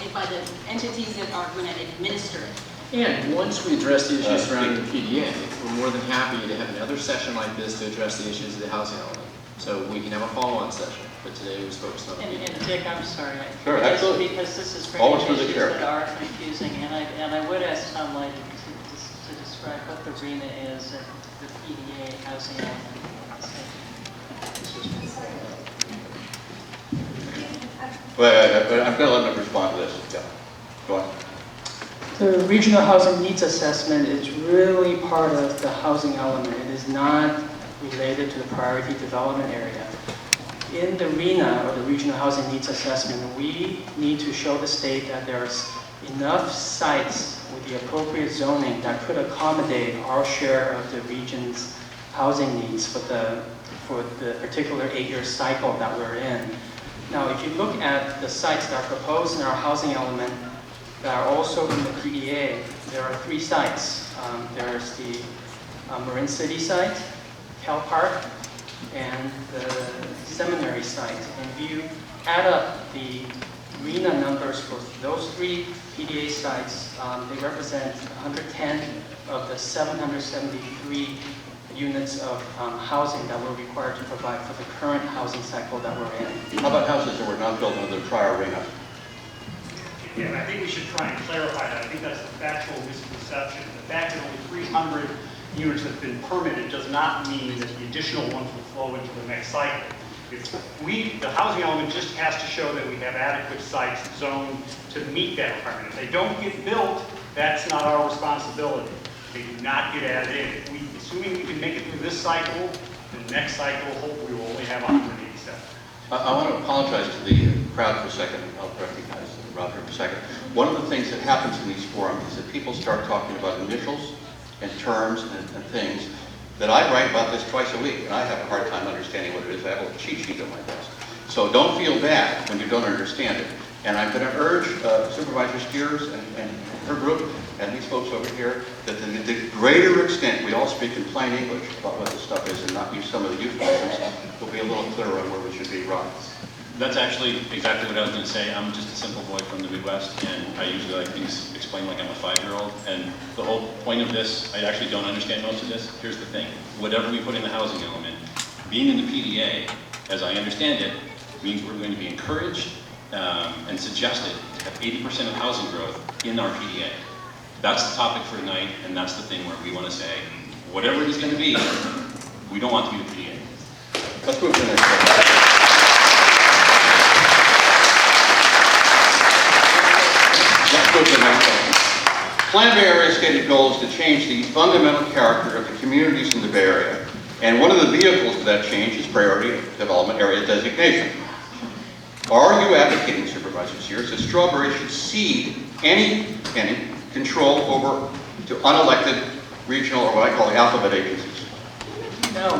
obviously by the entities that are going to administer it. And once we address the issues surrounding the PDA, we're more than happy to have another session like this to address the issues of the housing element. So we can have a follow-on session, but today was focused on the PDA. And Dick, I'm sorry. Sure, absolutely. Because this is Always bringing for the issues chair. that are confusing, and I would ask Tom Lighty to describe what the RENA is and the PDA housing element. Well, I'm going to let them respond to this. Yeah. Go on. The regional housing needs assessment is really part of the housing element. It is not related to the priority development area. In the RENA, or the regional housing needs assessment, we need to show the state that there's enough sites with the appropriate zoning that could accommodate our share of the region's housing needs for the particular 8-year cycle that we're in. Now, if you look at the sites that are proposed in our housing element that are also in the PDA, there are 3 sites. There's the Marin City site, Cal Park, and the Seminary site. And if you add up the RENA numbers for those 3 PDA sites, they represent 110 of the 773 units of housing that we're required to provide for the current housing cycle that we're in. How about houses that were not built under the prior RENA? Yeah, and I think we should try and clarify that. I think that's a factual misconception. The fact that only 300 units have been permitted does not mean that the additional ones will flow into the next cycle. The housing element just has to show that we have adequate sites zoned to meet that requirement. If they don't get built, that's not our responsibility. They do not get added in. Assuming we can make it through this cycle, the next cycle, hopefully we'll only have 187. I want to apologize to the crowd for a second. I'll recognize Rob here for a second. One of the things that happens in these forums is that people start talking about initials and terms and things that I write about this twice a week, and I have a hard time understanding what it is. I have a little cheat sheet on my desk. So don't feel bad when you don't understand it. And I'm going to urge Supervisor Sears and her group and these folks over here that to the greater extent we all speak in plain English about what this stuff is and not use some of the euphemisms, we'll be a little clearer on where we should be, Ron. That's actually exactly what I was going to say. I'm just a simple boy from the Midwest, and I usually like things explained like I'm a 5-year-old. And the whole point of this, I actually don't understand most of this. Here's the thing. Whatever we put in the housing element, being in the PDA, as I understand it, means we're going to be encouraged and suggested to have 80% of housing growth in our PDA. That's the topic for tonight, and that's the thing where we want to say, whatever it is going to be, we don't want to be the PDA. Let's move to the next one. Let's go to the next one. Plan Bay Area stated goal is to change the fundamental character of the communities in the Bay Area, and one of the vehicles for that change is priority development area designation. Are you advocating, Supervisor Sears, that Strawberry should cede any control over to unelected regional, or what I call alphabet agencies? No.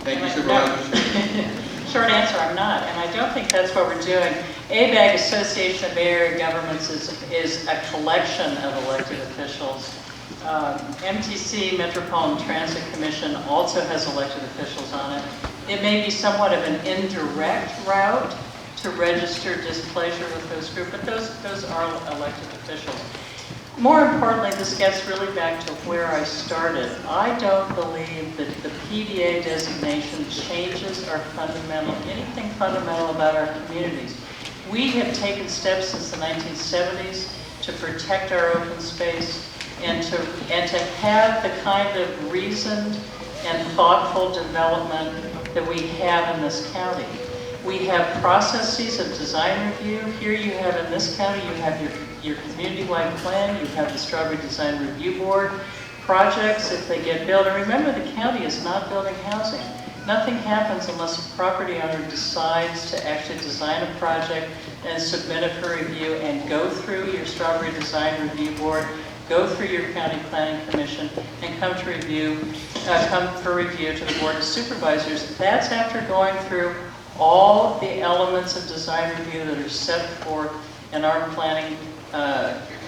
Thank you, Supervisor. Short answer, I'm not, and I don't think that's what we're doing. ABAG, Association of Bay Area Governments, is a collection of elected officials. MTC, Metropolitan Transit Commission, also has elected officials on it. It may be somewhat of an indirect route to register displeasure with those groups, but those are elected officials. More importantly, this gets really back to where I started. I don't believe that the PDA designation changes our anything fundamental about our communities. We have taken steps since the 1970s to protect our open space and to have the kind of reasoned and thoughtful development that we have in this county. We have processes of design review. Here you have, in this county, you have your community-wide plan, you have the Strawberry Design Review Board projects if they get built. And remember, the county is not building housing. Nothing happens unless a property owner decides to actually design a project and submit it for review and go through your Strawberry Design Review Board, go through your County Planning Commission, and come for review to the Board of Supervisors. That's after going through all the elements of design review that are set forth in our planning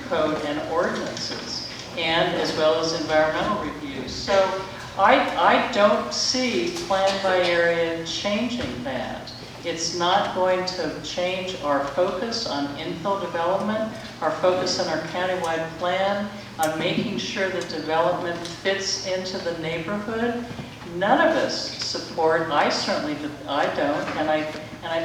code and ordinances, and as well as environmental reviews. So I don't see plan by area changing that. It's not going to change our focus on infill development, our focus on our countywide plan, on making sure that development fits into the neighborhood. None of us support, I certainly I don't, and I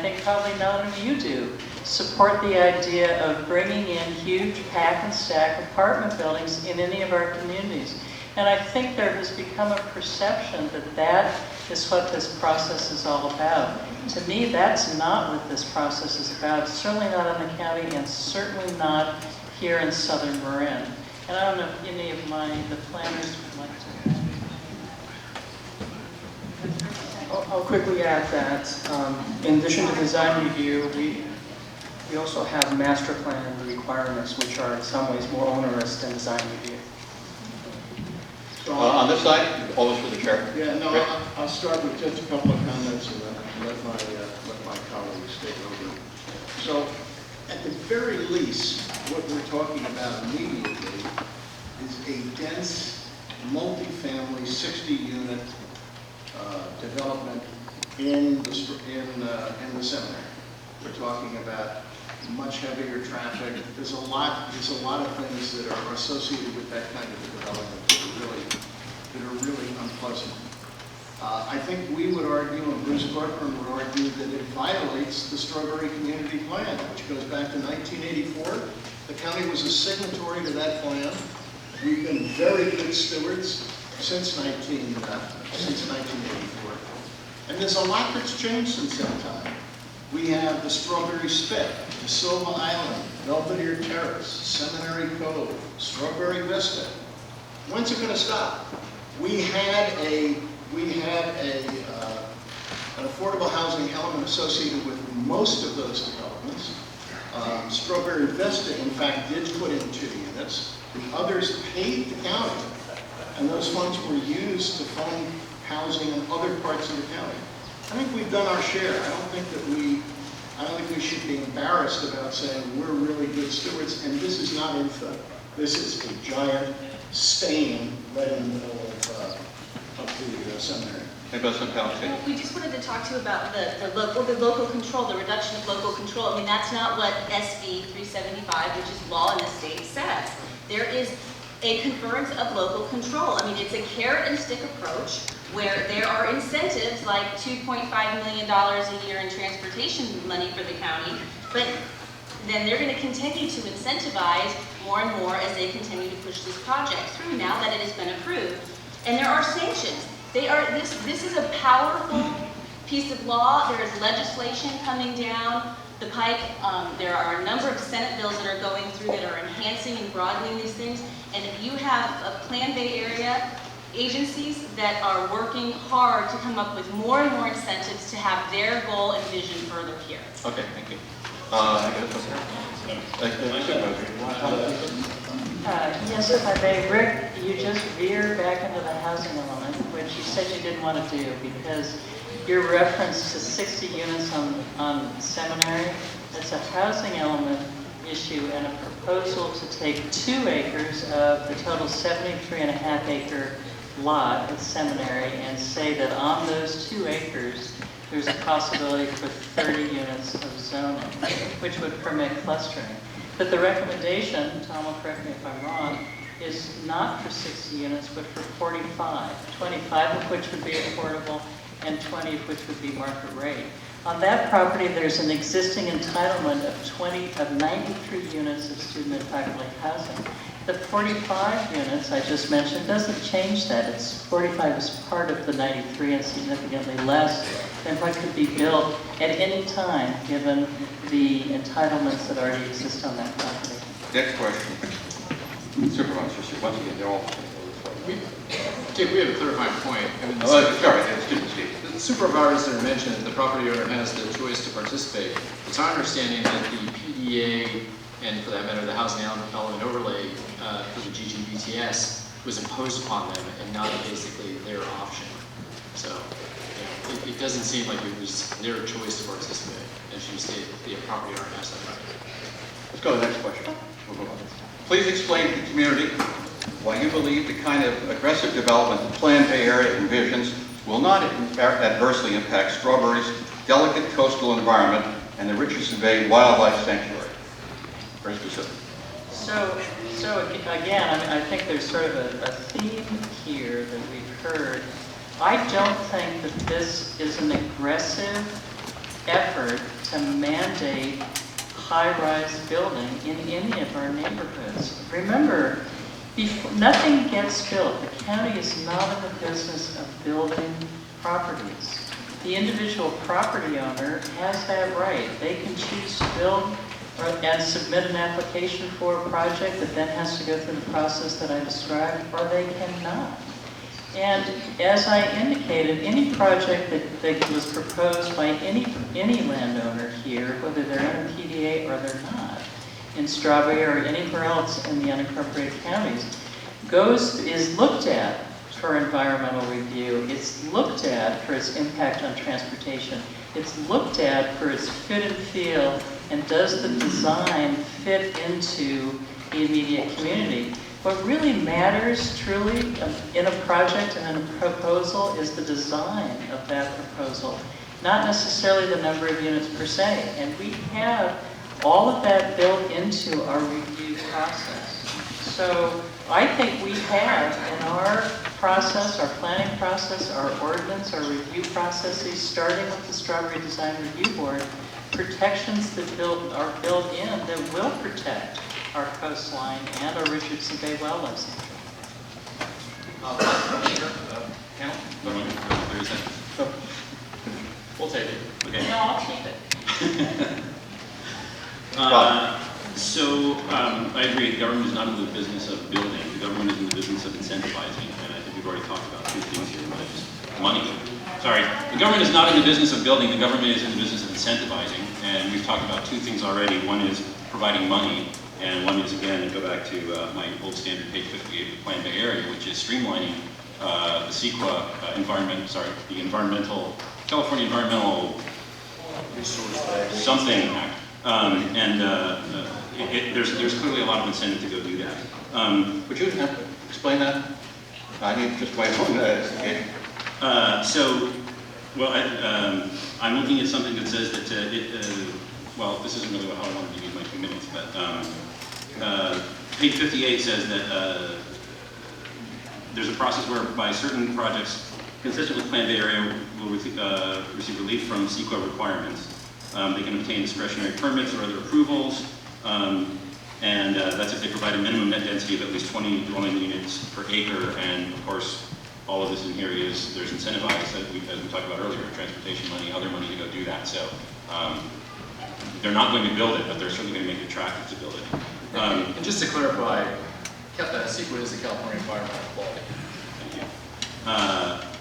think probably none of you do, support the idea of bringing in huge pack and stack apartment buildings in any of our communities. And I think there has become a perception that that is what this process is all about. To me, that's not what this process is about. Certainly not in the county, and certainly not here in southern Marin. And I don't know if any of the planners would like to. I'll quickly add that in addition to design review, we also have master plan requirements, which are in some ways more onerous than design review. On this side, always for the chair. Yeah, no, I'll start with just a couple of comments and then let my colleagues take over. So, at the very least, what we're talking about immediately is a dense, multifamily, 60-unit development in the seminary. We're talking about much heavier traffic. There's a lot of things that are associated with that kind of a development that are really unpleasant. I think we would argue, and Bruce Corcoran would argue, that it violates the Strawberry Community Plan, which goes back to 1984. The county was a signatory to that plan. We've been very good stewards since 1984. And there's a lot that's changed since that time. We have the Strawberry Spit, the Silva Island, Belvedere Terrace, Seminary Cove, Strawberry Vista. When's it going to stop? We had an affordable housing element associated with most of those developments. Strawberry Vista, in fact, did put in 2 units. The others paid the county, and those funds were used to fund housing in other parts of the county. I think we've done our share. I don't think we should be embarrassed about saying we're really good stewards, and this is not info. This is a giant stain right in the middle of the seminary. We just wanted to talk to you about the local control, the reduction of local control. I mean, that's not what SB 375, which is law in the state, says. There is a conference of local control. I mean, it's a carrot and stick approach where there are incentives like $2.5 million a year in transportation money for the county, but then they're going to continue to incentivize more and more as they continue to push this project through now that it has been approved. And there are sanctions. This is a powerful piece of law. There is legislation coming down the pike. There are a number of Senate bills that are going through that are enhancing and broadening these things. And if you have a Plan Bay area agencies that are working hard to come up with more and more incentives to have their goal and vision further here. Okay, thank you. Yes, if I may, Rick, you just veered back into the housing element, which you said you didn't want to do because your reference to 60 units on Seminary, that's a housing element issue and a proposal to take 2 acres of the total 73.5 acre lot at Seminary and say that on those 2 acres, there's a possibility for 30 units of zoning, which would permit clustering. But the recommendation, Tom will correct me if I'm wrong, is not for 60 units, but for 45, 25 of which would be affordable and 20 of which would be market rate. On that property, there's an existing entitlement of 93 units of student and faculty housing. The 45 units I just mentioned doesn't change that. It's 45 is part of the 93 and significantly less than what could be built at any time, given the entitlements that already exist on that property. Next question. Supervisor, once again, they're all. Dick, we have a clarifying point. I mean, Steve. the supervisor mentioned that the property owner has the choice to participate. It's our understanding that the PDA, and for that matter, the housing element overlay for the GGBTS was imposed upon them and not basically their option. So it doesn't seem like it was their choice to participate. As you stated, the property owner has that right. Let's go to the next question. Please explain to the community why you believe the kind of aggressive development the Plan Bay area envisions will not adversely impact Strawberry's delicate coastal environment, and the Richardson Bay Wildlife Sanctuary. Very specific. So again, I mean, I think there's sort of a theme here that we've heard. I don't think that this is an aggressive effort to mandate high-rise building in any of our neighborhoods. Remember, nothing gets built. The county is not in the business of building properties. The individual property owner has that right. They can choose to build and submit an application for a project that then has to go through the process that I described, or they cannot. And as I indicated, any project that was proposed by any landowner here, whether they're in a PDA or they're not, in Strawberry or anywhere else in the unincorporated counties, is looked at for environmental review. It's looked at for its impact on transportation. It's looked at for its fit and feel, and does the design fit into the immediate community. What really matters truly in a project and in a proposal is the design of that proposal, not necessarily the number of units per se. And we have all of that built into our review process. So I think we have in our process, our planning process, our ordinance, our review processes, starting with the Strawberry Design Review Board, protections that are built in that will protect our coastline and our Richardson Bay Wildlife Sanctuary. Panel? 30 seconds. We'll take it. Okay. No, I'll keep it. I agree, the government is not in the business of building, the government is in the business of incentivizing, and I think we've already talked about two things here, one is money. Sorry, the government is not in the business of building, the government is in the business of incentivizing, and we've talked about two things already. One is providing money, and one is, again, to go back to my old standard, page 58 of the Plan Bay Area, which is streamlining the CEQA California Environmental Something Act. There's clearly a lot of incentive to go do that. Would you explain that? I need just my own education. I'm looking at something that says that this isn't really how I wanted to use my 2 minutes, but page 58 says that there's a process whereby certain projects consistent with Plan Bay Area will receive relief from CEQA requirements. They can obtain discretionary permits or other approvals, and that's if they provide a minimum net density of at least 20 dwelling units per acre, and of course, all of this in here is, there's incentivized, as we talked about earlier, transportation money, other money to go do that. So they're not going to build it, but they're certainly going to make it attractive to build it. And just to clarify, CEQA is the California Environmental Quality. Thank you.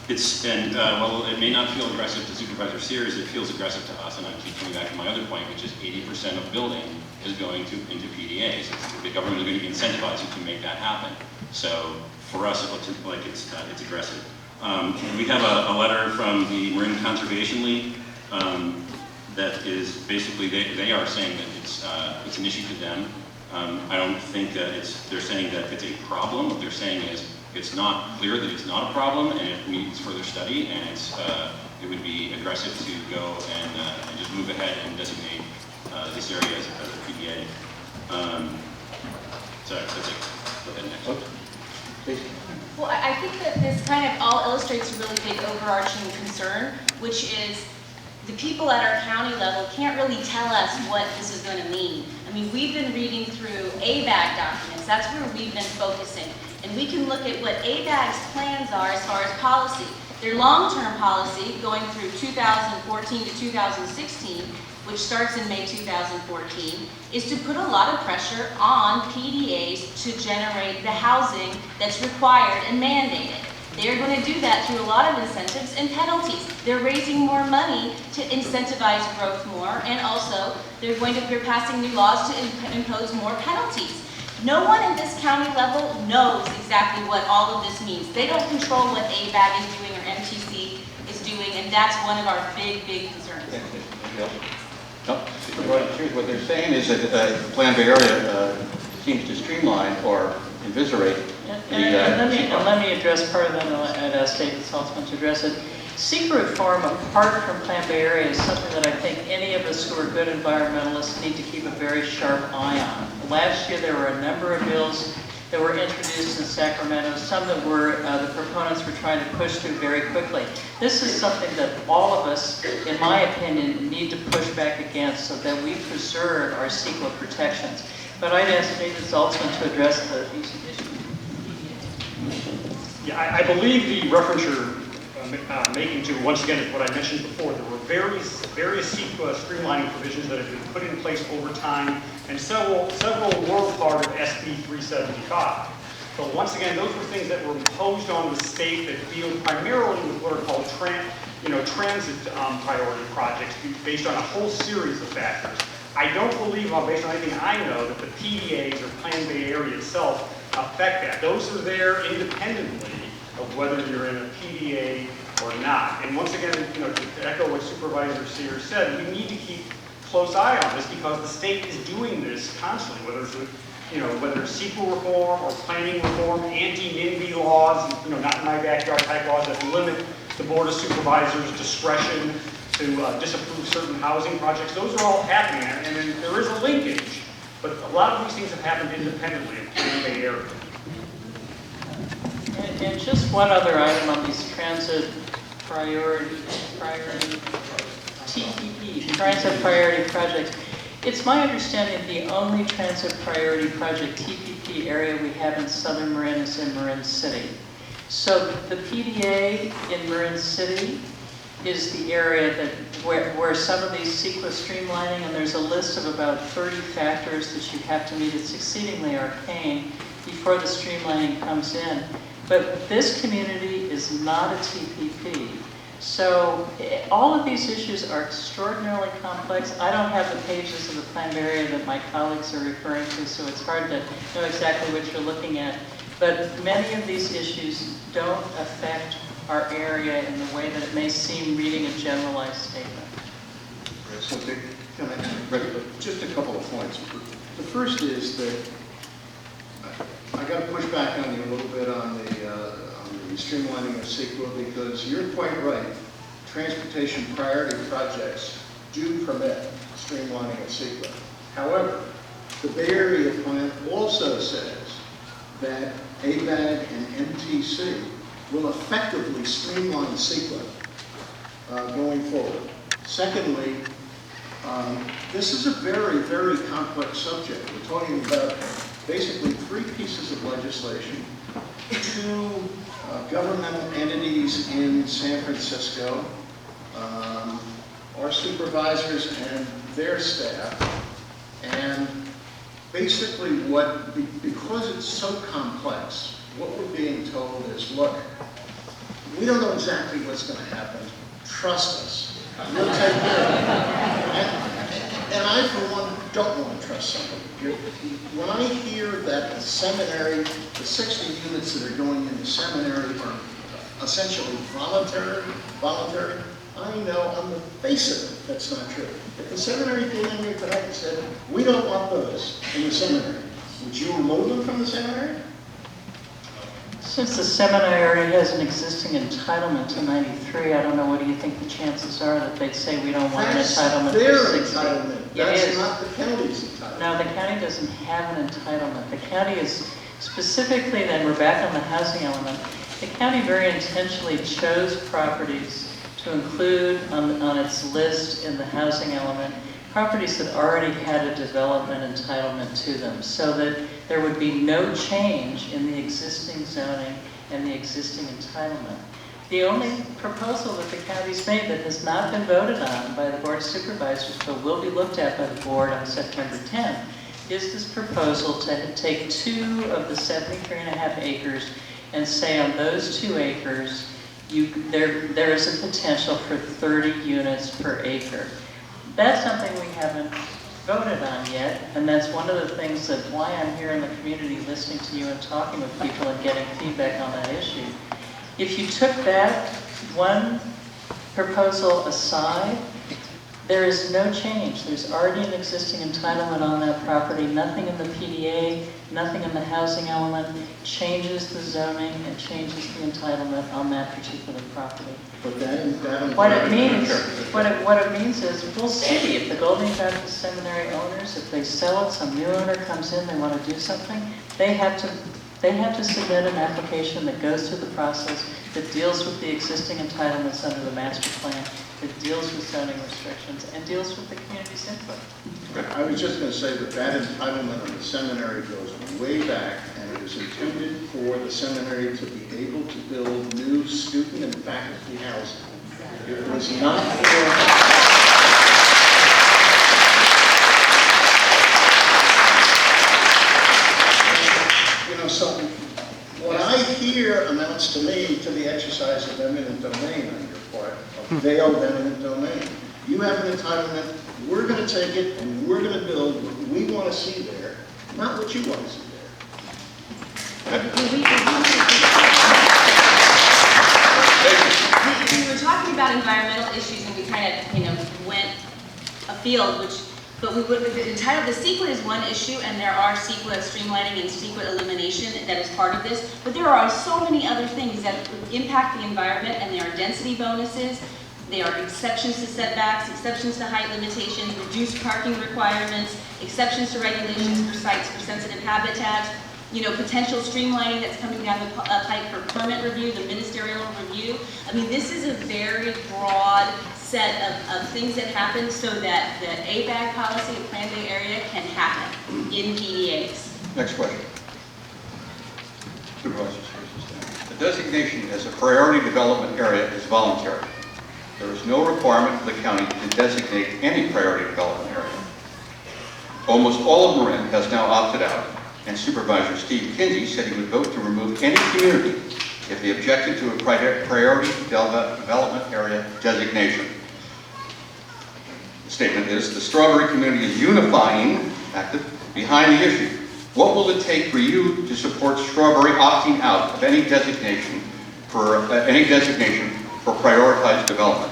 It may not feel aggressive to Supervisor Sears, it feels aggressive to us, and I keep coming back to my other point, which is 80% of building is going into PDAs. The government is going to incentivize you to make that happen. So for us, it looks like it's aggressive. We have a letter from the Marin Conservation League that is basically, they are saying that it's an issue to them. I don't think that they're saying that it's a problem. What they're saying is it's not clear that it's not a problem, and it needs further study, and it would be aggressive to go and just move ahead and designate this area as a PDA. So that's it. Go ahead next. Please. Well, I think that this kind of all illustrates a really big overarching concern, which is the people at our county level can't really tell us what this is going to mean. I mean, we've been reading through ABAG documents. That's where we've been focusing. And we can look at what ABAG's plans are as far as policy. Their long-term policy, going through 2014 to 2016, which starts in May 2014, is to put a lot of pressure on PDAs to generate the housing that's required and mandated. They're going to do that through a lot of incentives and penalties. They're raising more money to incentivize growth more, and also they're passing new laws to impose more penalties. No one at this county level knows exactly what all of this means. They don't control what ABAG is doing or MTC is doing, and that's one of our big, big concerns. No, what they're saying is that Plan Bay Area seems to streamline or inviscerate Let me address part of that, and I'd ask David Saltzman to address it. secret reform apart from Plan Bay Area is something that I think any of us who are good environmentalists need to keep a very sharp eye on. Last year there were a number of bills that were introduced in Sacramento, some that were the proponents were trying to push through very quickly. This is something that all of us, in my opinion, need to push back against so that we preserve our CEQA protections. But I'd ask David Zaltzman to address these issues. Yeah, I believe the reference you're making to, once again, is what I mentioned before. There were various CEQA streamlining provisions that have been put in place over time, and several were part of SB 375. But once again, those were things that were imposed on the state that deal primarily with what are called transit priority projects based on a whole series of factors. I don't believe, based on anything I know, that the PDAs or Plan Bay Area itself affect that. Those are there independently of whether you're in a PDA or not. And once again, to echo what Supervisor Sears said, we need to keep close eye on this because the state is doing this constantly, whether it's whether it's CEQA reform or planning reform, anti-NIMBY laws, not in my backyard type laws that limit the Board of Supervisors' discretion to disapprove certain housing projects. Those are all happening, and then there is a linkage, but a lot of these things have happened independently in the Bay Area. And just one other item on these transit priority TPP, transit priority projects. It's my understanding the only transit priority project TPP area we have in Southern Marin is in Marin City. So the PDA in Marin City is the area that where some of these CEQA streamlining, and there's a list of about 30 factors that you have to meet. It's exceedingly arcane before the streamlining comes in. But this community is not a TPP. So all of these issues are extraordinarily complex. I don't have the pages of the Plan Bay Area that my colleagues are referring to, so it's hard to know exactly what you're looking at. But many of these issues don't affect our area in the way that it may seem reading a generalized statement. So, can I, just a couple of points. The first is that I got to push back on you a little bit on the streamlining of CEQA because you're quite right. Transportation priority projects do permit streamlining of CEQA. However, the Bay Area plan also says that ABAG and MTC will effectively streamline CEQA going forward. Secondly, this is a very, very complex subject. We're talking about basically 3 pieces of legislation, 2 governmental entities in San Francisco, our supervisors and their staff, and basically because it's so complex, what we're being told is, look, we don't know exactly what's going to happen. Trust us. We'll take care of it. And I, for one, don't want to trust somebody. When I hear that the seminary, the 60 units that are going into seminary are essentially voluntary, I know on the face of it that's not true. If the seminary came in here tonight and said, we don't want those in the seminary, would you remove them from the seminary? Since the seminary has an existing entitlement to 93, I don't know, what do you think the chances are that they'd say we don't want an entitlement their to 60? entitlement. That's not the county's entitlement. No, the county doesn't have an entitlement. The county is specifically, then we're back on the housing element, the county very intentionally chose properties to include on its list in the housing element properties that already had a development entitlement to them, so that there would be no change in the existing zoning and the existing entitlement. The only proposal that the county's made that has not been voted on by the Board of Supervisors, but will be looked at by the board on September 10th, is this proposal to take 2 of the 73.5 acres and say on those 2 acres, there is a potential for 30 units per acre. That's something we haven't voted on yet, and that's one of the things that why I'm here in the community listening to you and talking with people and getting feedback on that issue. If you took that one proposal aside, There is no change. There's already an existing entitlement on that property. Nothing in the PDA, nothing in the housing element changes the zoning and changes the entitlement on that particular property. But that What it means is, we'll see if the Golden Baptist Seminary owners, if they sell it, some new owner comes in, they want to do something, they have to submit an application that goes through the process that deals with the existing entitlements under the master plan, that deals with zoning restrictions, and deals with the community's input. I was just going to say that entitlement of the seminary goes way back, and it is intended for the seminary to be able to build new student and faculty housing. It was not for... So what I hear amounts to me to the exercise of eminent domain on your part, of veiled eminent domain. You have an entitlement, we're going to take it and we're going to build what we want to see there, not what you want to see there. We were talking about environmental issues and we kind of, went afield, but we would entitled, the CEQA is one issue, and there are CEQA streamlining and CEQA elimination that is part of this, but there are so many other things that impact the environment, and there are density bonuses, there are exceptions to setbacks, exceptions to height limitations, reduced parking requirements, exceptions to regulations for sites for sensitive habitats, potential streamlining that's coming down the pipe for permit review, the ministerial review. I mean, this is a very broad set of things that happen so that the ABAG policy of Plan Bay area can happen in PDAs. Next question. Supervisor Sears. The designation as a priority development area is voluntary. There is no requirement for the county to designate any priority development area. Almost all of Marin has now opted out, and Supervisor Steve Kinsey said he would vote to remove any community if they objected to a priority development area designation. The statement is, the Strawberry community is unifying, active, behind the issue. What will it take for you to support Strawberry opting out of any designation for prioritized development?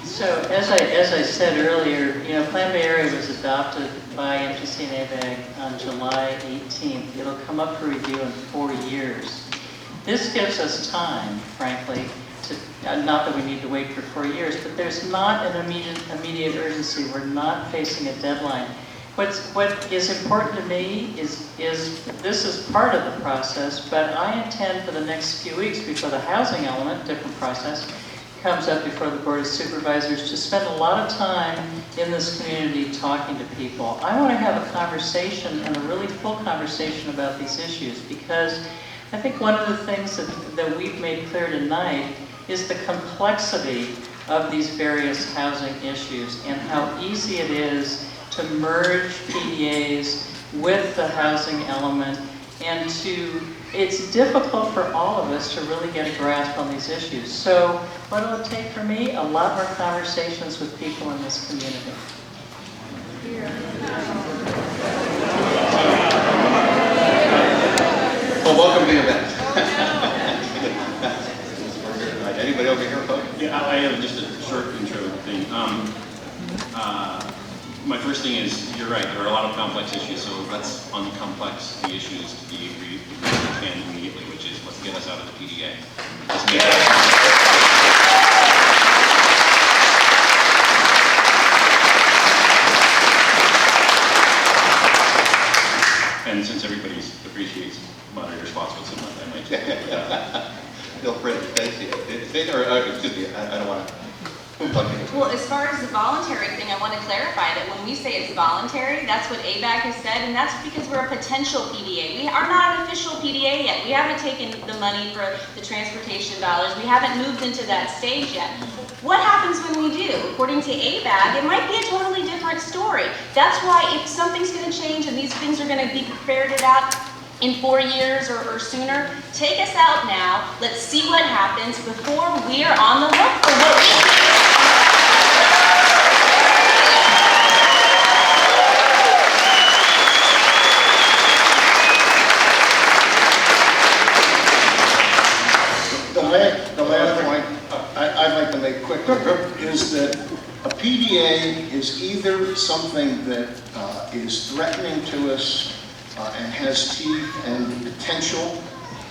So as I said earlier, Plan Bay area was adopted by MTC and ABAG on July 18th. It'll come up for review in 4 years. This gives us time, frankly, not that we need to wait for 4 years, but there's not an immediate urgency. We're not facing a deadline. What is important to me is this is part of the process, but I intend for the next few weeks before the housing element, different process, comes up before the Board of Supervisors to spend a lot of time in this community talking to people. I want to have a conversation, and a really full conversation about these issues, because I think one of the things that we've made clear tonight is the complexity of these various housing issues and how easy it is to merge PDAs with the housing element, and it's difficult for all of us to really get a grasp on these issues. So what will it take for me? A lot more conversations with people in this community. Well, welcome to the event. Anybody over here, folks? Yeah, I have just a short intro thing. My first thing is, you're right, there are a lot of complex issues, so let's uncomplex the issues to the degree we can immediately, which is let's get us out of the PDA. Let's make And since everybody appreciates moderator spots once a month, I might Feel free to say it. Excuse me, I don't want to. Well, as far as the voluntary thing, I want to clarify that when we say it's voluntary, that's what ABAG has said, and that's because we're a potential PDA. We are not an official PDA yet. We haven't taken the money for the transportation dollars. We haven't moved into that stage yet. What happens when we do? According to ABAG, it might be a totally different story. That's why if something's going to change and these things are going to be ferreted out in 4 years or sooner, take us out now. Let's see what happens before we're on the hook for what we do. The last point I'd like to make quick is that a PDA is either something that is threatening to us and has teeth and potential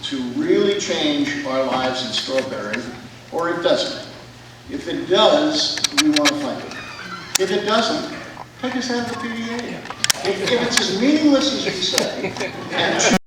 to really change our lives in Strawberry, or it doesn't. If it does, we want to fight it. If it doesn't, take us out of the PDA. If it's as meaningless as you say, and